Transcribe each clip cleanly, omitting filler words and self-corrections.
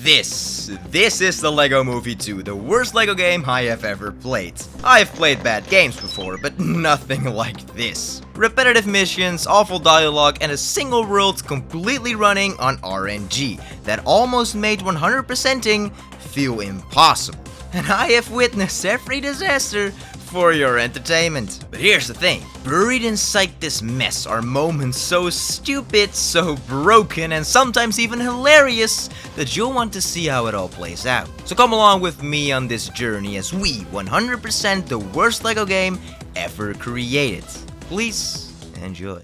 This is the LEGO Movie 2, the worst LEGO game I have ever played. I've played bad games before, but nothing like this. Repetitive missions, awful dialogue, and a single world completely running on RNG that almost made 100%ing feel impossible. And I have witnessed every disaster for your entertainment. But here's the thing, buried inside this mess are moments so stupid, so broken, and sometimes even hilarious that you'll want to see how it all plays out. So come along with me on this journey as we 100% the worst LEGO game ever created. Please enjoy.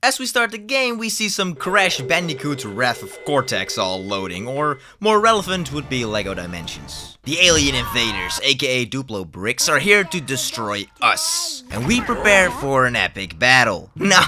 As we start the game, we see some Crash Bandicoot Wrath of Cortex all loading, or more relevant would be LEGO Dimensions. The alien invaders, aka Duplo Bricks, are here to destroy us, and we prepare for an epic battle. Nah,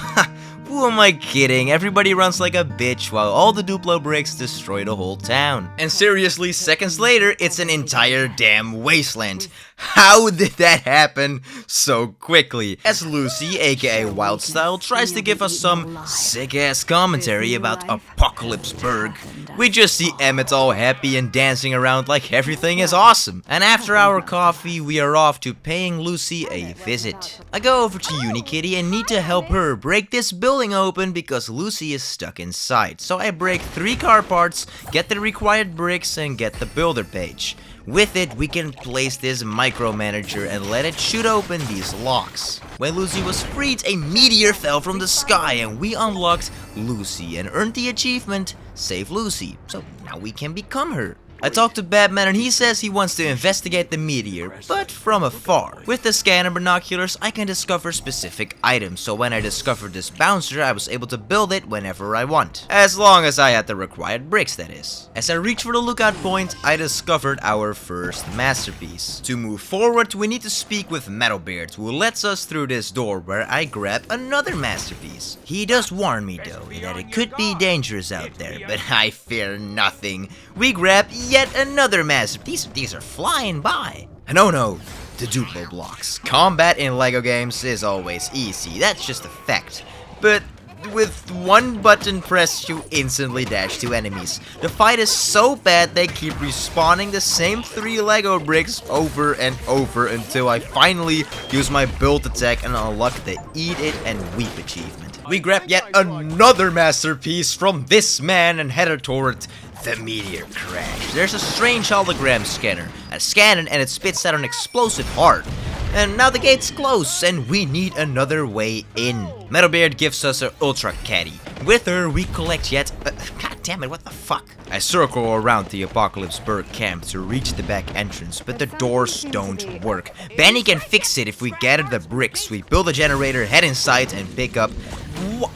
who am I kidding? Everybody runs like a bitch while all the Duplo Bricks destroy the whole town. And seriously, seconds later, it's an entire damn wasteland. How did that happen so quickly? As Lucy, aka Wildstyle, tries to give us some sick-ass commentary about Apocalypseburg, we just see Emmett all happy and dancing around like everything is awesome. And after our coffee, we are off to paying Lucy a visit. I go over to Uni-Kitty and need to help her break this building open because Lucy is stuck inside. So I break 3 car parts, get the required bricks, and get the builder page. With it, we can place this micromanager and let it shoot open these locks. When Lucy was freed, a meteor fell from the sky and we unlocked Lucy and earned the achievement, Save Lucy. So now we can become her. I talked to Batman and he says he wants to investigate the meteor, but from afar. With the scanner binoculars, I can discover specific items, so when I discovered this bouncer, I was able to build it whenever I want. As long as I had the required bricks, that is. As I reach for the lookout point, I discovered our first masterpiece. To move forward, we need to speak with Metalbeard, who lets us through this door where I grab another masterpiece. He does warn me though, that it could be dangerous out there, but I fear nothing. We grab yet another masterpiece. These are flying by. And oh no, the Duplo blocks. Combat in LEGO games is always easy, that's just a fact. But with one button pressed, you instantly dash to enemies. The fight is so bad they keep respawning the same 3 LEGO bricks over and over until I finally use my build attack and unlock the Eat It and Weep achievement. We grab yet another masterpiece from this man and headed toward the meteor crash. There's a strange hologram scanner. I scan it and it spits out an explosive heart. And now the gate's closed and we need another way in. Metalbeard gives us an Ultra Caddy. With her, we collect yet... God damn it, what the fuck? I circle around the Apocalypseburg camp to reach the back entrance, but the doors don't work. Benny can fix it if we gather the bricks. We build a generator, head inside, and pick up...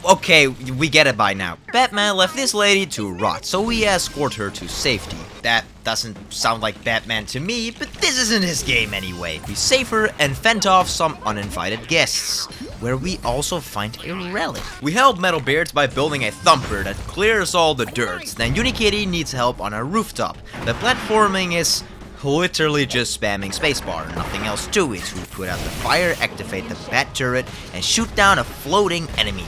Okay, we get it by now. Batman left this lady to rot, so we escort her to safety. That doesn't sound like Batman to me, but this isn't his game anyway. We save her and fend off some uninvited guests, where we also find a relic. We help Metalbeard by building a thumper that clears all the dirt. Then Uni-Kitty needs help on a rooftop. The platforming is literally just spamming spacebar, nothing else to it. We put out the fire, activate the bat turret, and shoot down a floating enemy.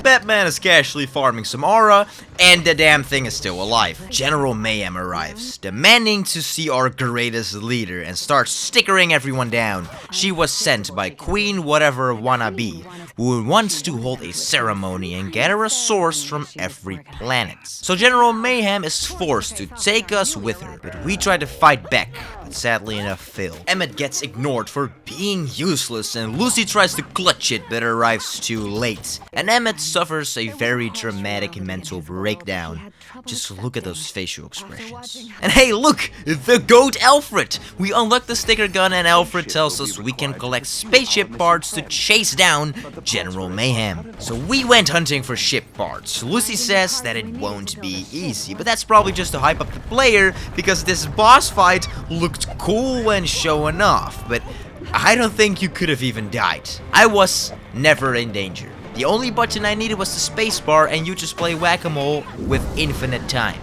Batman is casually farming some aura, and the damn thing is still alive. General Mayhem arrives, demanding to see our greatest leader and starts stickering everyone down. She was sent by Queen Whatever Wannabe, who wants to hold a ceremony and gather a source from every planet. So General Mayhem is forced to take us with her, but we try to fight back, but sadly enough fail. Emmett gets ignored for being useless and Lucy tries to clutch it but arrives too late. And Emmett suffers a very dramatic mental breakdown. Just look at those facial expressions. And hey, look! The goat Alfred! We unlock the sticker gun and Alfred tells us we can collect spaceship parts to chase down General Mayhem. So we went hunting for ship parts. Lucy says that it won't be easy, but that's probably just to hype up the player because this boss fight looked cool when showing off, but I don't think you could have even died. I was never in danger. The only button I needed was the spacebar and you just play whack-a-mole with infinite time.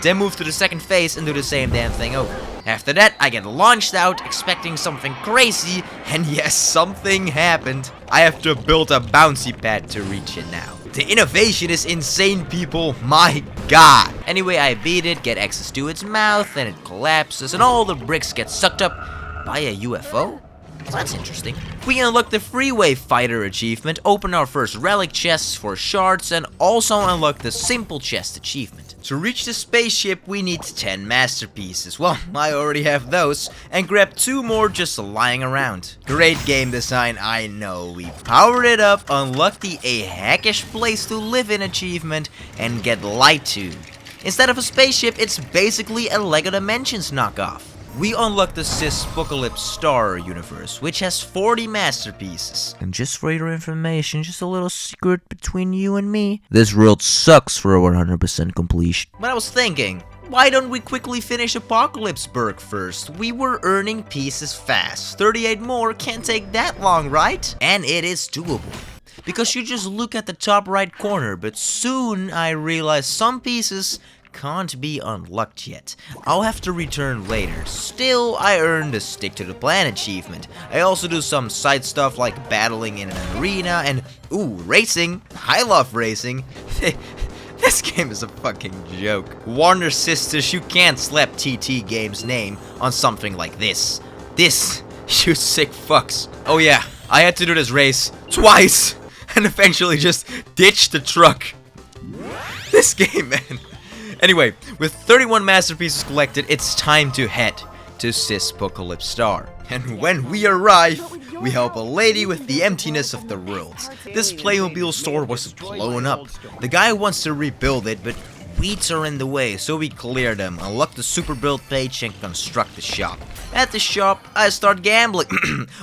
Then move to the second phase and do the same damn thing over. After that, I get launched out expecting something crazy, and yes, something happened. I have to build a bouncy pad to reach it now. The innovation is insane, people. My god. Anyway, I beat it, get access to its mouth, and it collapses, and all the bricks get sucked up by a UFO? That's interesting. We unlock the Freeway Fighter achievement, open our first relic chests for shards, and also unlock the Simple Chest achievement. To reach the spaceship, we need 10 masterpieces. Well, I already have those, and grab 2 more just lying around. Great game design, I know. We powered it up, unlocked the A Hackish Place to Live in achievement, and get lied to. Instead of a spaceship, it's basically a LEGO Dimensions knockoff. We unlock the Syspocalypstar universe, which has 40 masterpieces. And just for your information, just a little secret between you and me, this world sucks for 100% completion. But I was thinking, why don't we quickly finish Apocalypseburg first? We were earning pieces fast. 38 more can't take that long, right? And it is doable. Because you just look at the top right corner, but soon I realized some pieces can't be unlocked yet. I'll have to return later. Still, I earned a Stick to the Plan achievement. I also do some side stuff like battling in an arena and, ooh, racing. I love racing. This game is a fucking joke. Warner Sisters, you can't slap TT Games' name on something like this. This, you sick fucks. Oh yeah, I had to do this race twice and eventually just ditch the truck. This game, man. Anyway, with 31 masterpieces collected, it's time to head to Syspocalypstar. And when we arrive, we help a lady with the emptiness of the world. This Playmobil store was blown up. The guy wants to rebuild it, but weeds are in the way, so we clear them, unlock the super build page, and construct the shop. At the shop, I start gambling,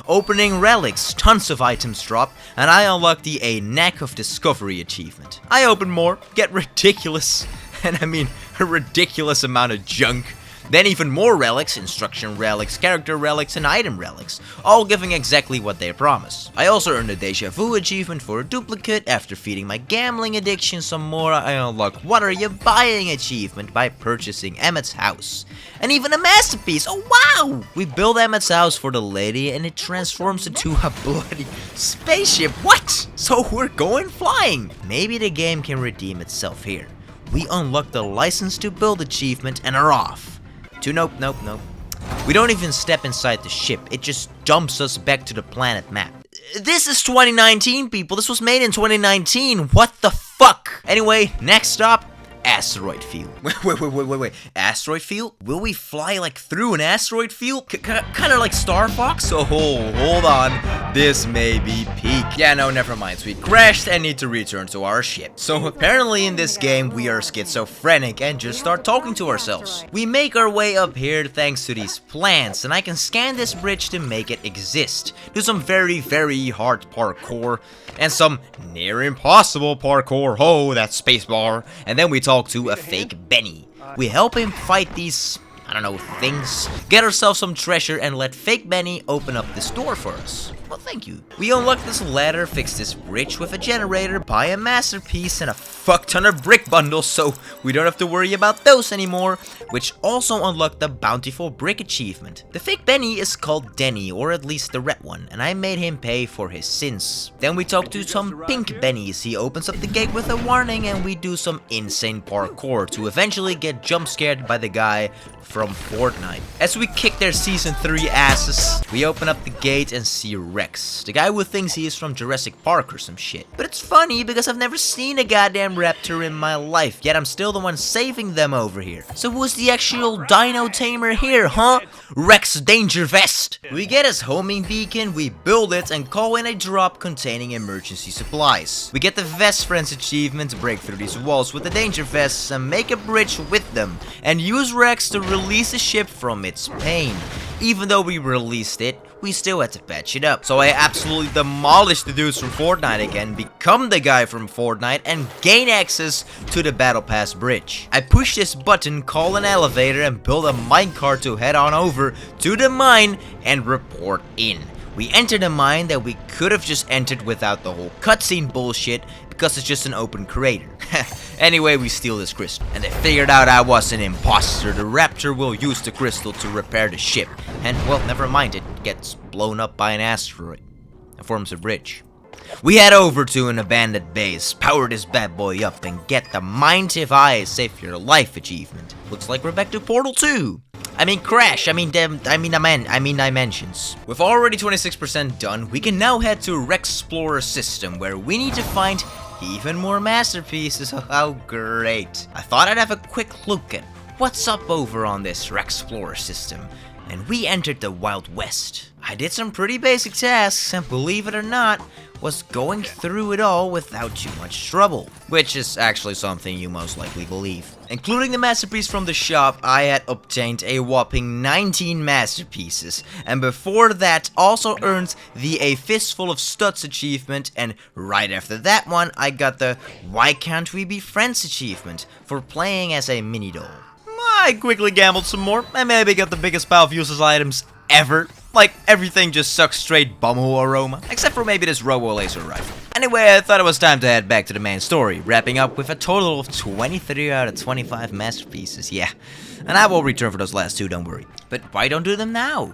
opening relics, tons of items drop, and I unlock the A Knack of Discovery achievement. I open more, get ridiculous, and I mean a ridiculous amount of junk. Then even more relics, instruction relics, character relics, and item relics, all giving exactly what they promise. I also earned a Deja Vu achievement for a duplicate. After feeding my gambling addiction some more, I unlock What Are You Buying achievement by purchasing Emmett's house. And even a masterpiece, oh wow! We build Emmett's house for the lady and it transforms into a bloody spaceship, what? So we're going flying! Maybe the game can redeem itself here. We unlock the License to Build achievement and are off. Nope. We don't even step inside the ship, it just dumps us back to the planet map. This is 2019, people, this was made in 2019, what the fuck? Anyway, next stop, Asteroid Field. Wait. Asteroid Field? Will we fly like through an asteroid field? Kind of like Star Fox? Oh, hold on. This may be peak. Yeah, no, never mind. We crashed and need to return to our ship. So apparently in this game, we are schizophrenic and just start talking to ourselves. We make our way up here thanks to these plants, and I can scan this bridge to make it exist. Do some very, very hard parkour and some near impossible parkour. Oh, that spacebar. And then we talk to a fake Benny. We help him fight these, I don't know, things, get ourselves some treasure, and let fake Benny open up this door for us. Well, thank you. We unlock this ladder, fix this bridge with a generator, buy a masterpiece, and a fuck ton of brick bundles, so we don't have to worry about those anymore, which also unlocked the Bountiful Brick achievement. The fake Benny is called Denny, or at least the red one, and I made him pay for his sins. Then we talk to some pink Bennies. He opens up the gate with a warning, and we do some insane parkour to eventually get jump scared by the guy from Fortnite. As we kick their Season 3 asses, we open up the gate and see Rex, the guy who thinks he is from Jurassic Park or some shit. But it's funny because I've never seen a goddamn raptor in my life, yet I'm still the one saving them over here. So who's the actual dino tamer here, huh? Rex Danger Vest! We get his homing beacon, we build it, and call in a drop containing emergency supplies. We get the Vest Friends achievement, break through these walls with the Danger Vests, and make a bridge with them, and use Rex to release the ship from its pain. Even though we released it, we still had to patch it up. So I absolutely demolished the dudes from Fortnite again, become the guy from Fortnite, and gain access to the Battle Pass bridge. I push this button, call an elevator, and build a minecart to head on over to the mine and report in. We enter the mine that we could have just entered without the whole cutscene bullshit, because it's just an open crater. Anyway, we steal this crystal, and they figured out I was an imposter. The raptor will use the crystal to repair the ship, and well, never mind, it gets blown up by an asteroid and forms a bridge. We head over to an abandoned base, power this bad boy up, and get the Mind If I Save Your Life achievement. Looks like we're back to Portal 2. I mean Crash, I mean Dimensions. With already 26% done, we can now head to Rexplorer System, where we need to find even more masterpieces. Oh, great. I thought I'd have a quick look at what's up over on this Rexplorer System, and we entered the Wild West. I did some pretty basic tasks, and believe it or not, was going through it all without too much trouble. Which is actually something you most likely believe. Including the masterpiece from the shop, I had obtained a whopping 19 masterpieces, and before that also earned the A Fistful of Studs achievement, and right after that one I got the Why Can't We Be Friends achievement for playing as a mini doll. I quickly gambled some more, and maybe got the biggest pile of useless items ever. Like, everything just sucks straight bumhole aroma, except for maybe this Robo Laser Rifle. Anyway, I thought it was time to head back to the main story, wrapping up with a total of 23 out of 25 masterpieces, yeah. And I will return for those last two, don't worry. But why don't do them now?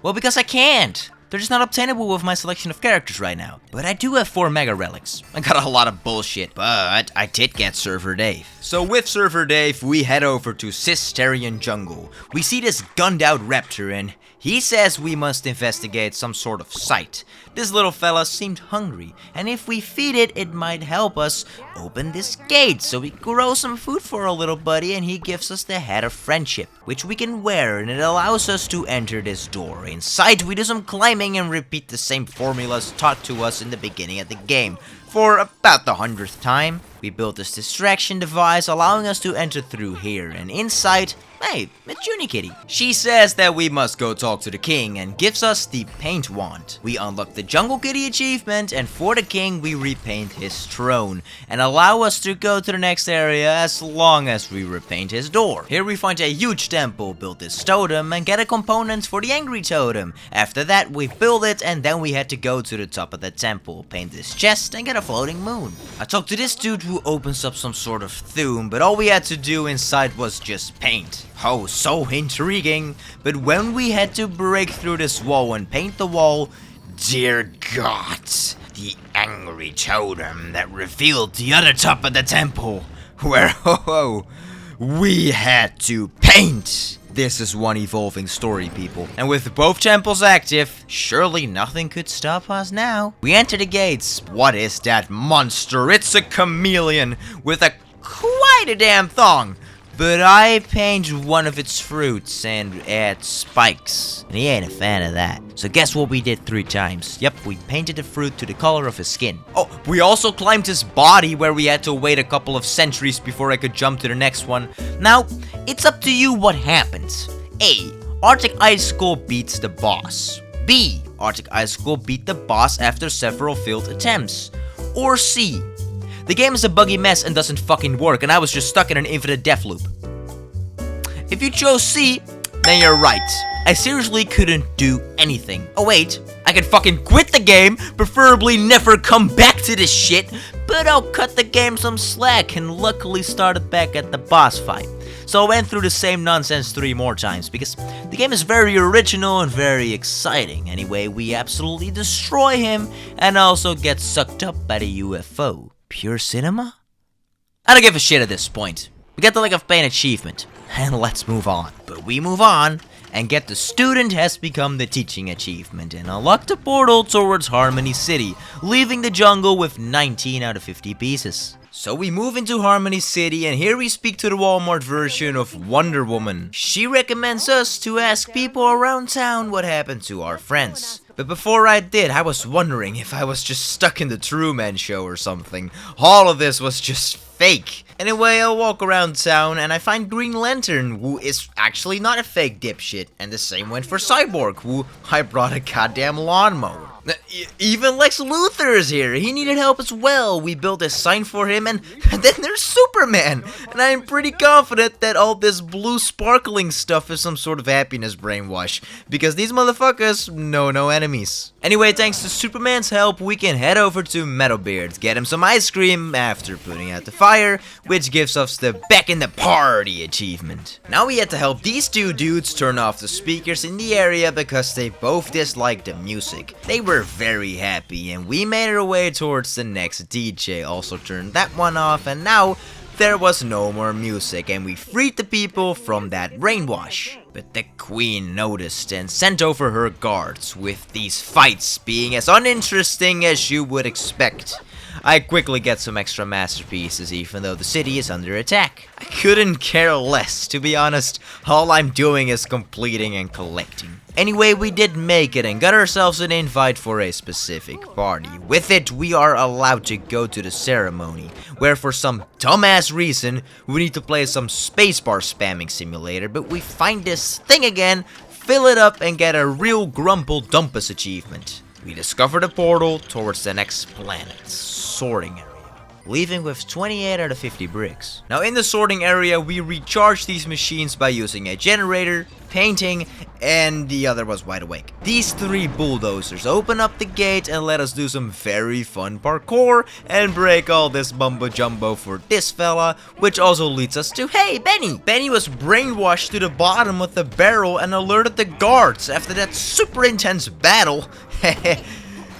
Well, because I can't. They're just not obtainable with my selection of characters right now. But I do have 4 Mega Relics. I got a lot of bullshit, but I did get Server Dave. So with Server Dave, we head over to Systarian Jungle. We see this gunned out raptor, and he says we must investigate some sort of site. This little fella seemed hungry, and if we feed it, it might help us open this gate. So we grow some food for our little buddy, and he gives us the Hat of Friendship, which we can wear, and it allows us to enter this door. Inside, we do some climbing and repeat the same formulas taught to us in the beginning of the game. For about the 100th time, we built this distraction device allowing us to enter through here, and inside, hey, it's Uni-Kitty. She says that we must go talk to the king and gives us the paint wand. We unlock the Jungle Kitty achievement, and for the king we repaint his throne and allow us to go to the next area as long as we repaint his door. Here we find a huge temple, build this totem and get a component for the angry totem. After that we build it, and then we had to go to the top of the temple, paint this chest and get a floating moon. I talked to this dude who opens up some sort of tomb, but all we had to do inside was just paint. Oh, so intriguing. But when we had to break through this wall and paint the wall, dear God, the angry totem that revealed the other top of the temple, where we had to paint. This is one evolving story, people. And with both temples active, surely nothing could stop us now. We enter the gates. What is that monster? It's a chameleon with quite a damn thong. But I paint one of its fruits and add spikes. And he ain't a fan of that. So guess what we did 3 times? Yep, we painted the fruit to the color of his skin. Oh, we also climbed his body, where we had to wait a couple of centuries before I could jump to the next one. Now, it's up to you what happens. A. Arctic Icicle beats the boss. B. Arctic Icicle beat the boss after several failed attempts. Or C. The game is a buggy mess and doesn't fucking work, and I was just stuck in an infinite death loop. If you chose C, then you're right. I seriously couldn't do anything. Oh wait, I could fucking quit the game, preferably never come back to this shit, but I'll cut the game some slack and luckily started back at the boss fight. So I went through the same nonsense 3 more times, because the game is very original and very exciting. Anyway, we absolutely destroy him and also get sucked up by the UFO. Pure cinema? I don't give a shit at this point. We get the Lick of Pain achievement, and let's move on. But we move on, and get the Student Has Become the Teaching achievement, and unlock the portal towards Harmony City, leaving the jungle with 19 out of 50 pieces. So we move into Harmony City, and here we speak to the Walmart version of Wonder Woman. She recommends us to ask people around town what happened to our friends. But before I did, I was wondering if I was just stuck in the Truman Show or something. All of this was just fake. Anyway, I walk around town and I find Green Lantern, who is actually not a fake dipshit. And the same went for Cyborg, who I brought a goddamn lawnmower. Even Lex Luthor is here. He needed help as well. We built a sign for him, and then there's Superman. And I'm pretty confident that all this blue sparkling stuff is some sort of happiness brainwash, because these motherfuckers know no enemies. Anyway, thanks to Superman's help, we can head over to Metalbeard, get him some ice cream after putting out the fire, which gives us the Back in the Party achievement. Now we had to help these two dudes turn off the speakers in the area because they both disliked the music. They were very happy and we made our way towards the next DJ, also turned that one off, and now there was no more music and we freed the people from that brainwash. But the queen noticed and sent over her guards, with these fights being as uninteresting as you would expect. I quickly get some extra masterpieces even though the city is under attack. I couldn't care less, to be honest. All I'm doing is completing and collecting. Anyway, we did make it and got ourselves an invite for a specific party. With it, we are allowed to go to the ceremony, where for some dumbass reason, we need to play some spacebar spamming simulator, but we find this thing again, fill it up and get a real Grumple Dumpus achievement. We discovered a portal towards the next planet, sorting area, leaving with 28 out of 50 bricks. Now in the sorting area, we recharge these machines by using a generator, painting, and the other was wide awake. These three bulldozers open up the gate and let us do some very fun parkour and break all this mumbo jumbo for this fella, which also leads us to, hey, Benny! Benny was brainwashed to the bottom of the barrel and alerted the guards after that super intense battle.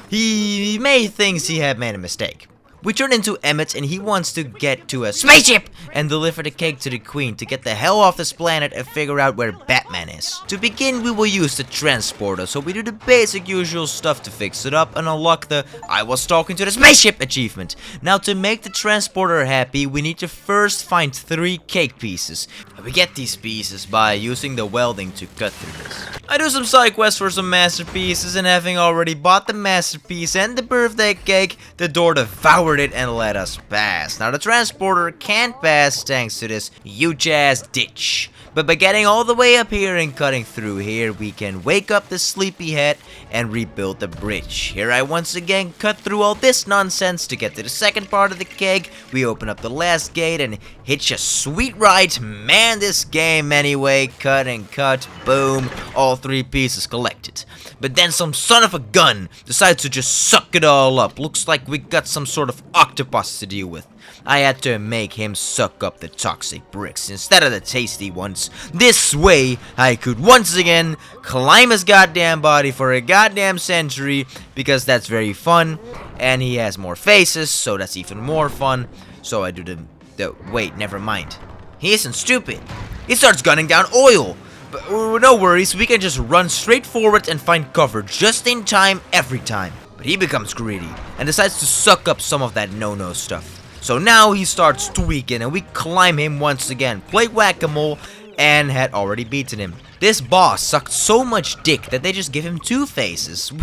He made thinks he had made a mistake. We turn into Emmett and he wants to get to a spaceship and deliver the cake to the queen to get the hell off this planet and figure out where Batman is. To begin, we will use the transporter, so we do the basic usual stuff to fix it up and unlock the I was talking to the spaceship achievement. Now to make the transporter happy, we need to first find 3 cake pieces. We get these pieces by using the welding to cut through this. I do some side quests for some masterpieces, and having already bought the masterpiece and the birthday cake, the door devoured it and let us pass. Now the transporter can't pass thanks to this huge ass ditch. But by getting all the way up here and cutting through here, we can wake up the sleepyhead and rebuild the bridge. Here I once again cut through all this nonsense to get to the second part of the cake. We open up the last gate and hitch a sweet ride. Man, this game anyway. Cut and cut, boom, all 3 pieces collected. But then some son of a gun decides to just suck it all up. Looks like we got some sort of octopus to deal with. I had to make him suck up the toxic bricks instead of the tasty ones. This way, I could once again climb his goddamn body for a goddamn century, because that's very fun. And he has more faces, so that's even more fun. So I do the wait, never mind. He isn't stupid. He starts gunning down oil. But no worries, we can just run straight forward and find cover just in time every time. But he becomes greedy and decides to suck up some of that no-no stuff. So now he starts tweaking and we climb him once again, play whack-a-mole, and had already beaten him. This boss sucked so much dick that they just give him 2 faces.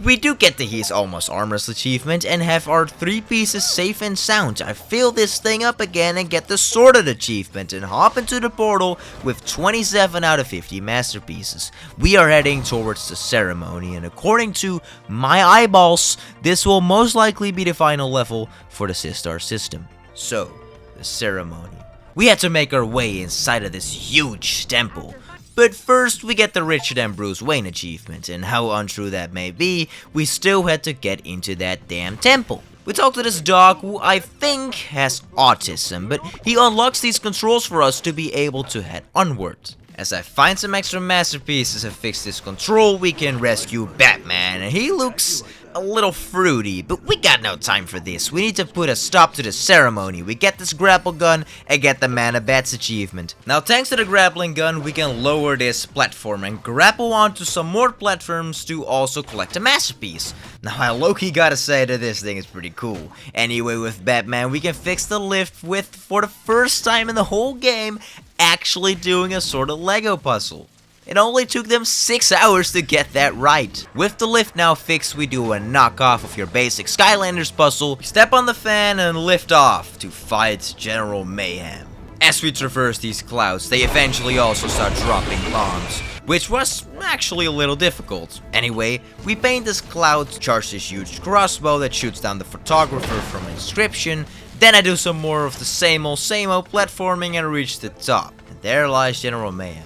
We do get the He's Almost Armorless achievement and have our 3 pieces safe and sound. I fill this thing up again and get the Sorted achievement and hop into the portal with 27 out of 50 masterpieces. We are heading towards the ceremony, and according to my eyeballs, this will most likely be the final level for the Systar system. So, the ceremony. We had to make our way inside of this huge temple. But first, we get the Richer Than Bruce Wayne achievement, and how untrue that may be, we still had to get into that damn temple. We talk to this dog who I think has autism, but he unlocks these controls for us to be able to head onward. As I find some extra masterpieces and fix this control, we can rescue Batman, and he looks a little fruity, but we got no time for this. We need to put a stop to the ceremony. We get this grapple gun and get the Mana Bats achievement. Now thanks to the grappling gun, we can lower this platform and grapple onto some more platforms to also collect a masterpiece. Now I low-key gotta say that this thing is pretty cool. Anyway, with Batman, we can fix the lift with, for the first time in the whole game, actually doing a sort of Lego puzzle. It only took them 6 hours to get that right. With the lift now fixed, we do a knockoff of your basic Skylanders puzzle, step on the fan and lift off to fight General Mayhem. As we traverse these clouds, they eventually also start dropping bombs, which was actually a little difficult. Anyway, we paint this cloud, charge this huge crossbow that shoots down the photographer from an inscription, then I do some more of the same old platforming and reach the top. And there lies General Mayhem.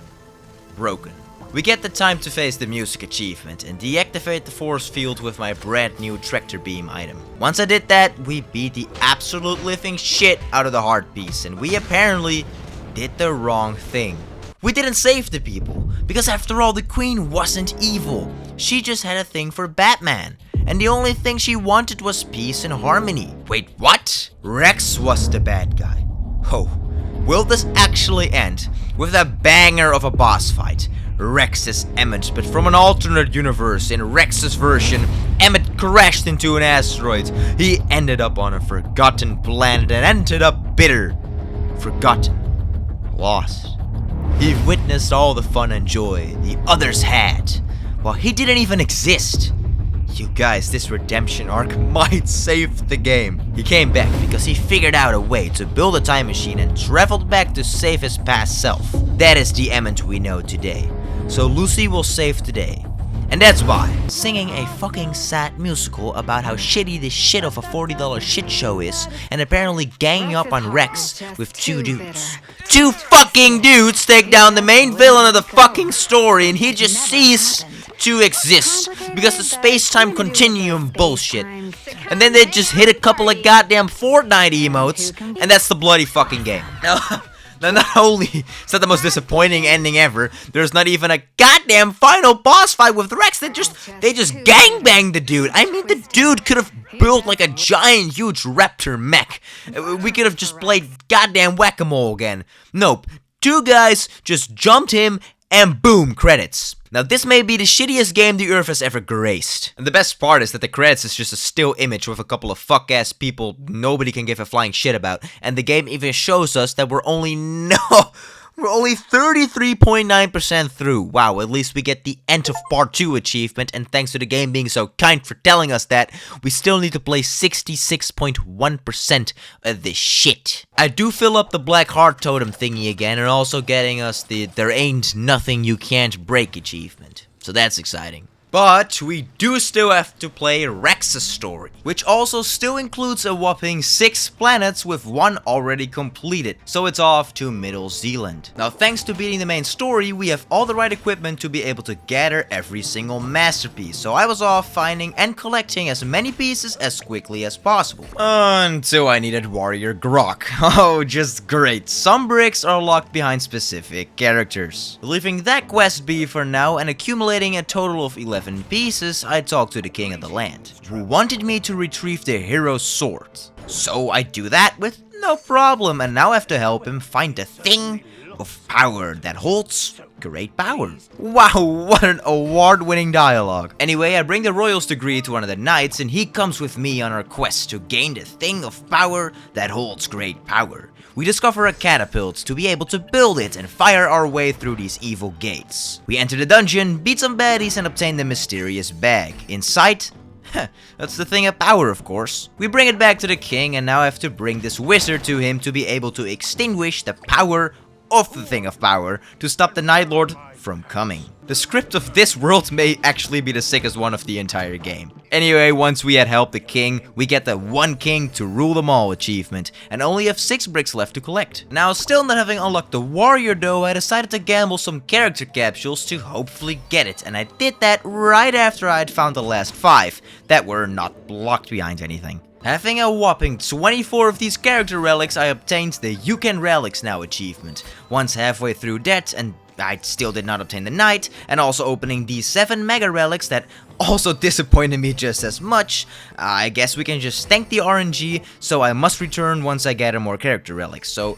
Broken. We get the time to face the music achievement and deactivate the force field with my brand new tractor beam item. Once I did that, we beat the absolute living shit out of the heart piece, and we apparently did the wrong thing. We didn't save the people, because after all, the queen wasn't evil. She just had a thing for Batman, and the only thing she wanted was peace and harmony. Wait, what? Rex was the bad guy. Oh, will this actually end with a banger of a boss fight? Rex is Emmett, but from an alternate universe. In Rex's version, Emmett crashed into an asteroid. He ended up on a forgotten planet and ended up bitter, forgotten, lost. He witnessed all the fun and joy the others had, while he didn't even exist. You guys, this redemption arc might save the game. He came back because he figured out a way to build a time machine and traveled back to save his past self. That is the Emmett we know today. So Lucy will save today. And that's why, singing a fucking sad musical about how shitty this shit of a $40 shit show is, and apparently ganging up on Rex with two dudes. Two fucking dudes take down the main villain of the fucking story, and he just ceased to exist because of space-time continuum bullshit. And then they just hit a couple of goddamn Fortnite emotes, and that's the bloody fucking game. Now, not only is that the most disappointing ending ever, there's not even a goddamn final boss fight with Rex. They just gangbanged the dude. I mean, the dude could have built like a giant, huge raptor mech. We could have just played goddamn whack-a-mole again. Nope. Two guys just jumped him and boom, credits. Now this may be the shittiest game the Earth has ever graced. And the best part is that the credits is just a still image with a couple of fuck-ass people nobody can give a flying shit about. And the game even shows us that we're only 33.9% through. Wow, at least we get the end of part 2 achievement, and thanks to the game being so kind for telling us that, we still need to play 66.1% of this shit. I do fill up the black heart totem thingy again, and also getting us the there ain't nothing you can't break achievement. So that's exciting. But we do still have to play Rex's story, which also still includes a whopping 6 planets with 1 already completed, so it's off to Middle Zealand. Now thanks to beating the main story, we have all the right equipment to be able to gather every single masterpiece, so I was off finding and collecting as many pieces as quickly as possible. Until I needed Warrior Grok. Oh, just great. Some bricks are locked behind specific characters. Leaving that quest be for now and accumulating a total of 11 pieces, I talked to the king of the land, who wanted me to retrieve the hero's sword. So I do that with no problem, and now I have to help him find the thing of power that holds great power. Wow, what an award-winning dialogue. Anyway, I bring the royals degree to one of the knights, and he comes with me on our quest to gain the thing of power that holds great power. We discover a catapult to be able to build it and fire our way through these evil gates. We enter the dungeon, beat some baddies, and obtain the mysterious bag. Inside, that's the thing of power, of course. We bring it back to the king, and now I have to bring this wizard to him to be able to extinguish the power of the thing of power to stop the Night Lord from coming. The script of this world may actually be the sickest one of the entire game. Anyway, once we had helped the king, we get the one king to rule them all achievement, and only have 6 bricks left to collect. Now, still not having unlocked the warrior though, I decided to gamble some character capsules to hopefully get it, and I did that right after I had found the last 5 that were not blocked behind anything. Having a whopping 24 of these character relics, I obtained the You Can Relics Now achievement. Once halfway through that, and I still did not obtain the knight, and also opening these 7 mega relics that also disappointed me just as much, I guess we can just thank the RNG, so I must return once I gather more character relics. So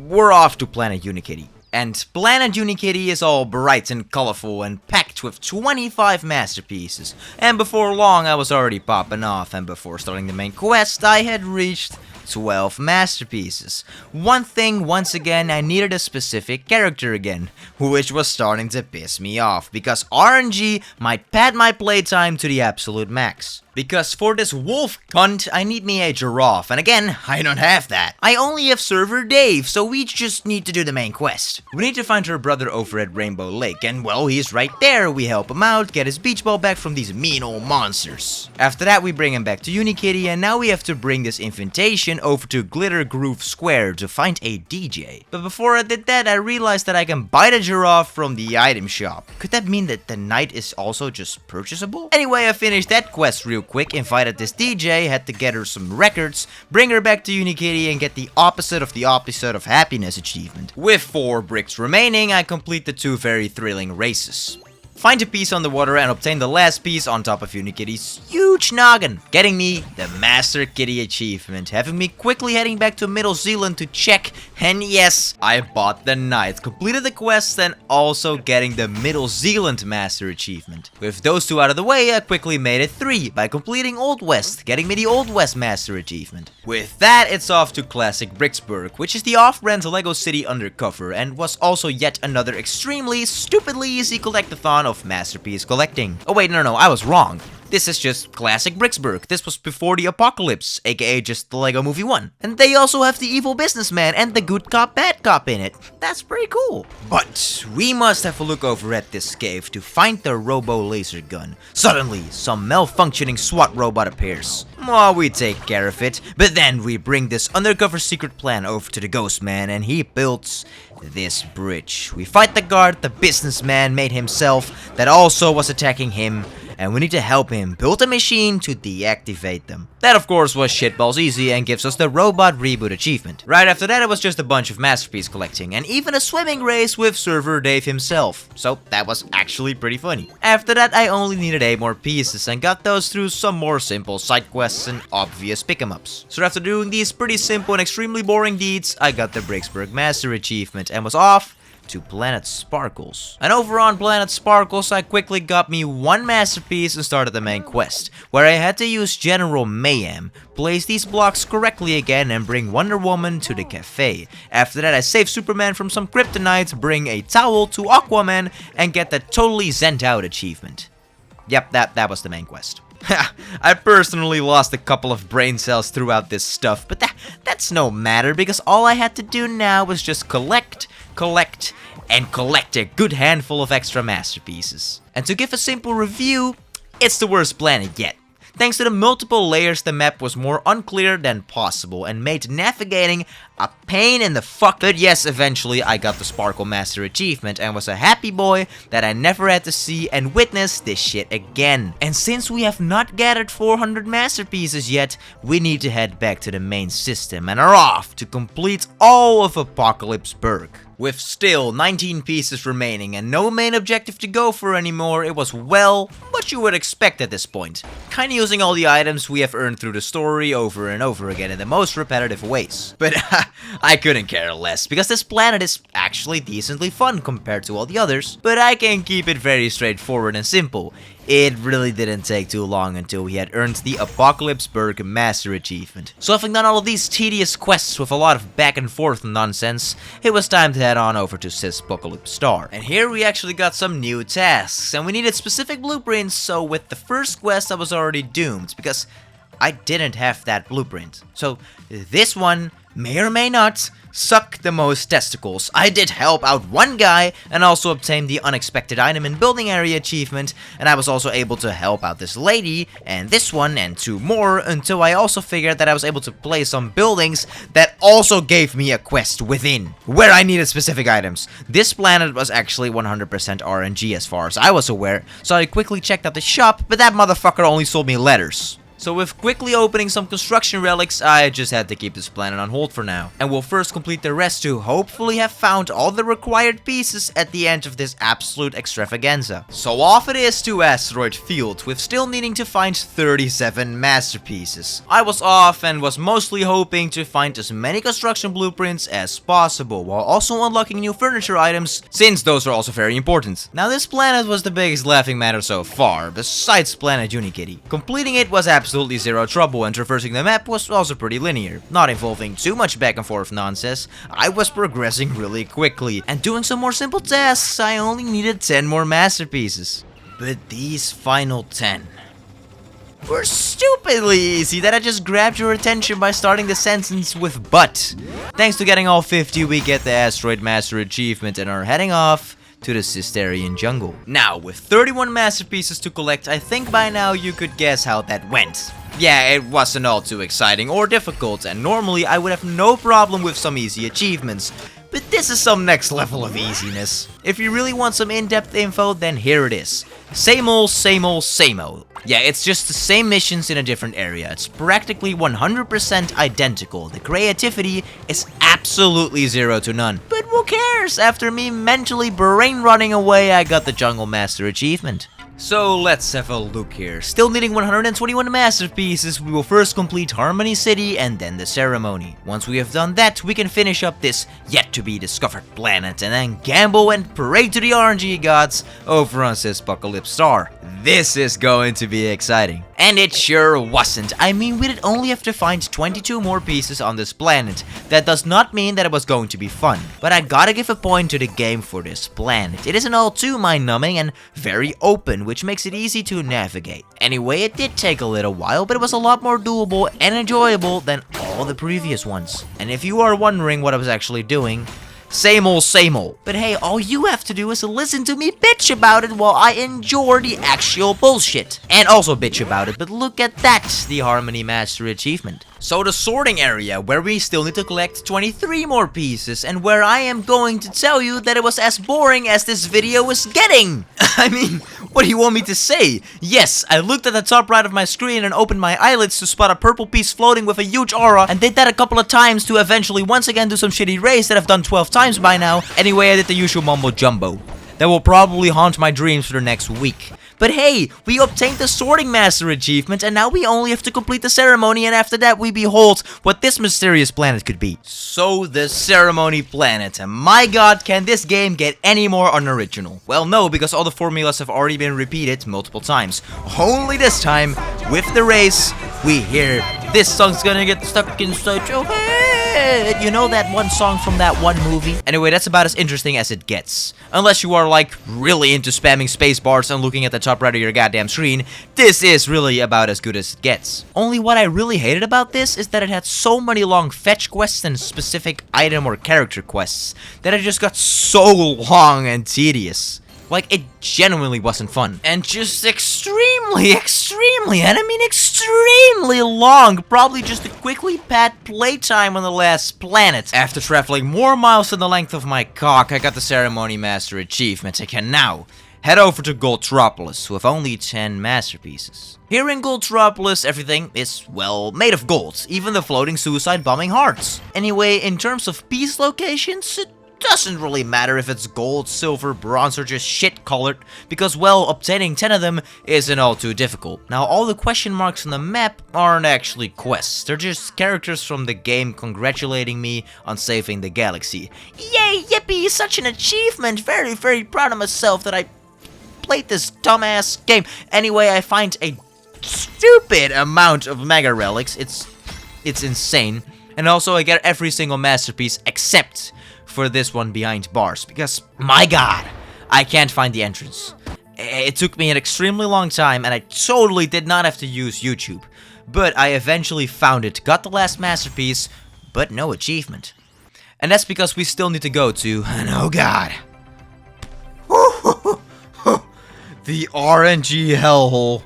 we're off to Planet Uni-Kitty. And Planet Uni-Kitty is all bright and colorful and packed with 25 masterpieces. And before long I was already popping off, and before starting the main quest I had reached 12 masterpieces. One thing, once again, I needed a specific character again, which was starting to piss me off, because RNG might pad my playtime to the absolute max. Because for this wolf cunt, I need me a giraffe, and again, I don't have that. I only have server Dave, so we just need to do the main quest. We need to find her brother over at Rainbow Lake, and well, he's right there. We help him out, get his beach ball back from these mean old monsters. After that, we bring him back to Uni-Kitty, and now we have to bring this invitation over to Glitter Groove Square to find a DJ. But before I did that, I realized that I can buy the giraffe from the item shop. Could that mean that the knight is also just purchasable? Anyway, I finished that quest real quick, invited this DJ, had to get her some records, bring her back to Uni-Kitty and get the opposite of happiness achievement. With 4 bricks remaining, I complete the 2 very thrilling races. Find a piece on the water and obtain the last piece on top of Uni-Kitty's huge noggin, getting me the Master Kitty achievement, having me quickly heading back to Middle Zealand to check, and yes, I bought the knight, completed the quest, and also getting the Middle Zealand Master achievement. With those 2 out of the way, I quickly made it 3 by completing Old West, getting me the Old West Master achievement. With that, it's off to classic Bricksburg, which is the off-brand LEGO City undercover, and was also yet another extremely stupidly easy collectathon of masterpiece collecting. Oh wait, no, I was wrong. This is just classic Bricksburg. This was before the apocalypse, aka just the LEGO Movie 1. And they also have the evil businessman and the good cop bad cop in it. That's pretty cool. But we must have a look over at this cave to find the robo laser gun. Suddenly, some malfunctioning SWAT robot appears. Well, we take care of it, but then we bring this undercover secret plan over to the ghost man and he builds this bridge. We fight the guard the businessman made himself that also was attacking him, and we need to help him build a machine to deactivate them. That of course was shitballs easy and gives us the robot reboot achievement. Right after that it was just a bunch of masterpiece collecting and even a swimming race with server Dave himself. So that was actually pretty funny. After that I only needed 8 more pieces and got those through some more simple side quests and obvious pick 'em ups. So after doing these pretty simple and extremely boring deeds, I got the Bricksburg Master achievement and was off to Planet Sparkles. And over on Planet Sparkles, I quickly got me 1 masterpiece and started the main quest, where I had to use General Mayhem, place these blocks correctly again and bring Wonder Woman to the cafe. After that I save Superman from some kryptonite, bring a towel to Aquaman and get the Totally Zent Out achievement. Yep, that was the main quest. I personally lost a couple of brain cells throughout this stuff, but that's no matter because all I had to do now was just collect, and collect a good handful of extra masterpieces. And to give a simple review, it's the worst planet yet. Thanks to the multiple layers, the map was more unclear than possible and made navigating a pain in the fuck. But yes, eventually I got the Sparkle Master achievement and was a happy boy that I never had to see and witness this shit again. And since we have not gathered 400 masterpieces yet, we need to head back to the main system and are off to complete all of Apocalypseburg. With still 19 pieces remaining and no main objective to go for anymore, it was well what you would expect at this point. Kinda using all the items we have earned through the story over and over again in the most repetitive ways. But I couldn't care less, because this planet is actually decently fun compared to all the others. But I can keep it very straightforward and simple. It really didn't take too long until we had earned the Apocalypseburg Master achievement. So having done all of these tedious quests with a lot of back and forth nonsense, it was time to head on over to Syspocalypstar. And here we actually got some new tasks, and we needed specific blueprints, so with the first quest I was already doomed, because I didn't have that blueprint. So this one may or may not suck the most testicles. I did help out one guy and also obtained the unexpected item in building area achievement, and I was also able to help out this lady and this one and 2 more until I also figured that I was able to place some buildings that also gave me a quest within where I needed specific items. This planet was actually 100% RNG as far as I was aware, so I quickly checked out the shop, but that motherfucker only sold me letters. So with quickly opening some construction relics, I just had to keep this planet on hold for now. And we'll first complete the rest to hopefully have found all the required pieces at the end of this absolute extravaganza. So off it is to Asteroid Field, with still needing to find 37 masterpieces. I was off and was mostly hoping to find as many construction blueprints as possible, while also unlocking new furniture items, since those are also very important. Now this planet was the biggest laughing matter so far, besides planet Uni-Kitty. Completing it was absolutely zero trouble, and traversing the map was also pretty linear, not involving too much back and forth nonsense. I was progressing really quickly, and doing some more simple tasks, I only needed 10 more masterpieces. But these final 10 were stupidly easy that I just grabbed your attention by starting the sentence with but. Thanks to getting all 50, we get the Asteroid Master achievement and are heading off to the Systarian jungle. Now, with 31 masterpieces to collect, I think by now you could guess how that went. Yeah, it wasn't all too exciting or difficult, and normally I would have no problem with some easy achievements. But this is some next level of easiness. If you really want some in-depth info, then here it is. Same old, same old, same old. Yeah, it's just the same missions in a different area. It's practically 100% identical. The creativity is absolutely 0 to none. But who cares? After me mentally brain running away, I got the Jungle Master achievement. So let's have a look here. Still needing 121 masterpieces, we will first complete Harmony City and then the ceremony. Once we have done that, we can finish up this yet-to-be-discovered planet and then gamble and pray to the RNG gods over on Syspocalypstar. This is going to be exciting. And it sure wasn't. I mean, we did only have to find 22 more pieces on this planet. That does not mean that it was going to be fun. But I gotta give a point to the game for this planet. It isn't all too mind-numbing and very open, which makes it easy to navigate. Anyway, it did take a little while, but it was a lot more doable and enjoyable than all the previous ones. And if you are wondering what I was actually doing, same old, same old. But hey, all you have to do is listen to me bitch about it while I endure the actual bullshit. And also bitch about it, but look at that, the Harmony Master achievement. So the sorting area, where we still need to collect 23 more pieces, and where I am going to tell you that it was as boring as this video was getting. I mean, what do you want me to say? Yes, I looked at the top right of my screen and opened my eyelids to spot a purple piece floating with a huge aura, and did that a couple of times to eventually once again do some shitty race that I've done 12 times by now. Anyway, I did the usual mumbo jumbo. That will probably haunt my dreams for the next week. But hey, we obtained the Sorting Master achievement, and now we only have to complete the ceremony, and after that we behold what this mysterious planet could be. So, the ceremony planet, and my god, can this game get any more unoriginal? Well, no, because all the formulas have already been repeated multiple times. Only this time, with the race, we hear this song's gonna get stuck inside your head. You know that one song from that one movie? Anyway, that's about as interesting as it gets. Unless you are like really into spamming space bars and looking at the top right of your goddamn screen, this is really about as good as it gets. Only what I really hated about this is that it had so many long fetch quests and specific item or character quests that it just got so long and tedious. Like, it genuinely wasn't fun. And just extremely, and I mean extremely long. Probably just a quickly pad playtime on the last planet. After traveling more miles than the length of my cock, I got the Ceremony Master achievement. I can now head over to Goldtropolis with only 10 masterpieces. Here in Goldtropolis, everything is, well, made of gold. Even the floating suicide bombing hearts. Anyway, in terms of piece locations, it doesn't really matter if it's gold, silver, bronze, or just shit colored, because, well, obtaining 10 of them isn't all too difficult. Now, all the question marks on the map aren't actually quests, they're just characters from the game congratulating me on saving the galaxy. Yay, yippee, such an achievement! Very, very proud of myself that I played this dumbass game. Anyway, I find a stupid amount of mega relics, it's insane. And also, I get every single masterpiece except for this one behind bars, because, my god, I can't find the entrance. It took me an extremely long time, and I totally did not have to use YouTube. But I eventually found it, got the last masterpiece, but no achievement. And that's because we still need to go to, and oh god, the RNG hellhole.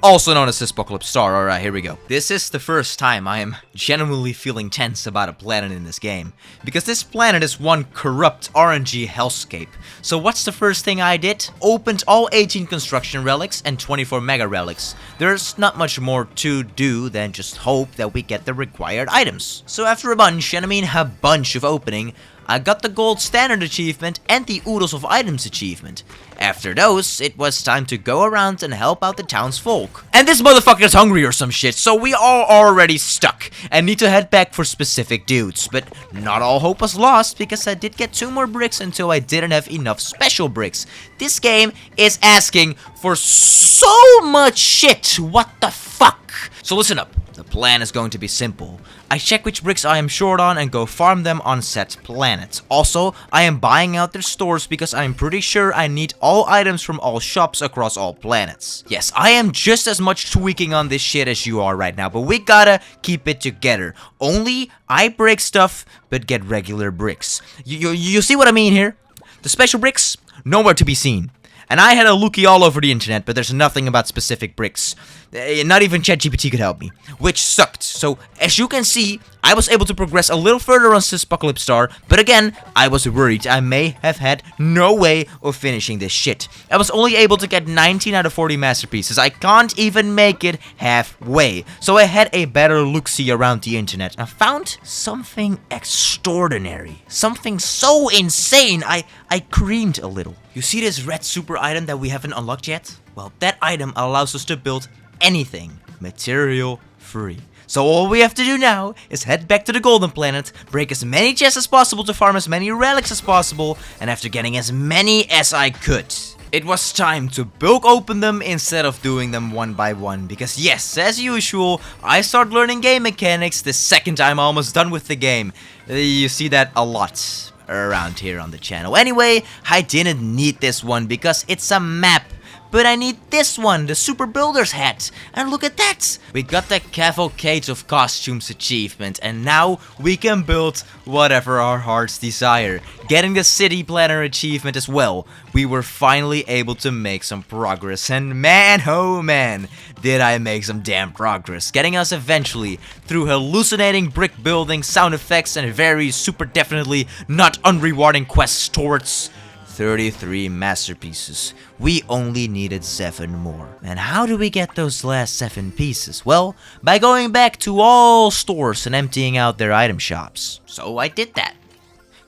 Also known as Syspocalypstar. Alright, here we go. This is the first time I am genuinely feeling tense about a planet in this game, because this planet is one corrupt RNG hellscape. So what's the first thing I did? Opened all 18 construction relics and 24 mega relics. There's not much more to do than just hope that we get the required items. So after a bunch, and I mean a bunch of opening, I got the gold standard achievement and the oodles of items achievement. After those, it was time to go around and help out the townsfolk. And this motherfucker is hungry or some shit, so we are already stuck and need to head back for specific dudes. But not all hope was lost, because I did get 2 more bricks until I didn't have enough special bricks. This game is asking for so much shit. What the fuck? So listen up. The plan is going to be simple. I check which bricks I am short on and go farm them on set planets. Also, I am buying out their stores because I am pretty sure I need all items from all shops across all planets. Yes, I am just as much tweaking on this shit as you are right now, but we gotta keep it together. Only I break stuff, but get regular bricks. You see what I mean here? The special bricks, nowhere to be seen. And I had a lookie all over the internet, but there's nothing about specific bricks. Not even ChatGPT could help me, which sucked. So, as you can see, I was able to progress a little further on Syspocalypstar, but again, I was worried I may have had no way of finishing this shit. I was only able to get 19 out of 40 masterpieces. I can't even make it halfway. So I had a better look-see around the internet. I found something extraordinary. Something so insane, I creamed a little. You see this red super item that we haven't unlocked yet? Well, that item allows us to build anything material free. So all we have to do now is head back to the Golden Planet, break as many chests as possible to farm as many relics as possible, and after getting as many as I could, it was time to bulk open them instead of doing them one by one, because yes, as usual, I start learning game mechanics the second I'm almost done with the game. You see that a lot around here on the channel. Anyway, I didn't need this one because it's a map. But I need this one, the Super Builder's hat. And look at that! We got the Cavalcade of Costumes achievement, and now we can build whatever our hearts desire. Getting the City Planner achievement as well. We were finally able to make some progress, and man, oh man, did I make some damn progress. Getting us eventually through hallucinating brick building, sound effects, and very super definitely not unrewarding quests towards 33 masterpieces. We only needed 7 more. And how do we get those last 7 pieces? Well, by going back to all stores and emptying out their item shops. So I did that.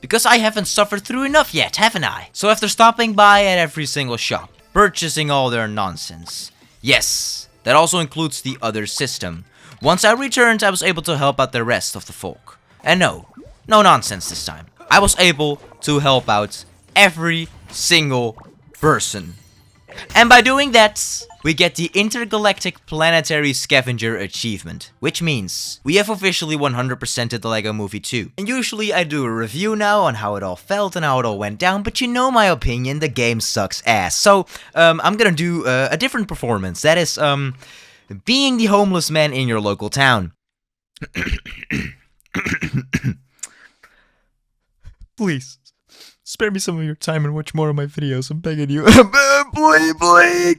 Because I haven't suffered through enough yet, haven't I? So after stopping by at every single shop, purchasing all their nonsense. Yes, that also includes the other system. Once I returned, I was able to help out the rest of the folk. And no nonsense this time. I was able to help out every single person. And by doing that, we get the Intergalactic Planetary Scavenger achievement, which means we have officially 100%ed the LEGO Movie 2. And usually I do a review now on how it all felt and how it all went down, but you know my opinion, the game sucks ass. So, I'm gonna do a different performance. That is, being the homeless man in your local town. Please. Spare me some of your time and watch more of my videos, I'm begging you. Please.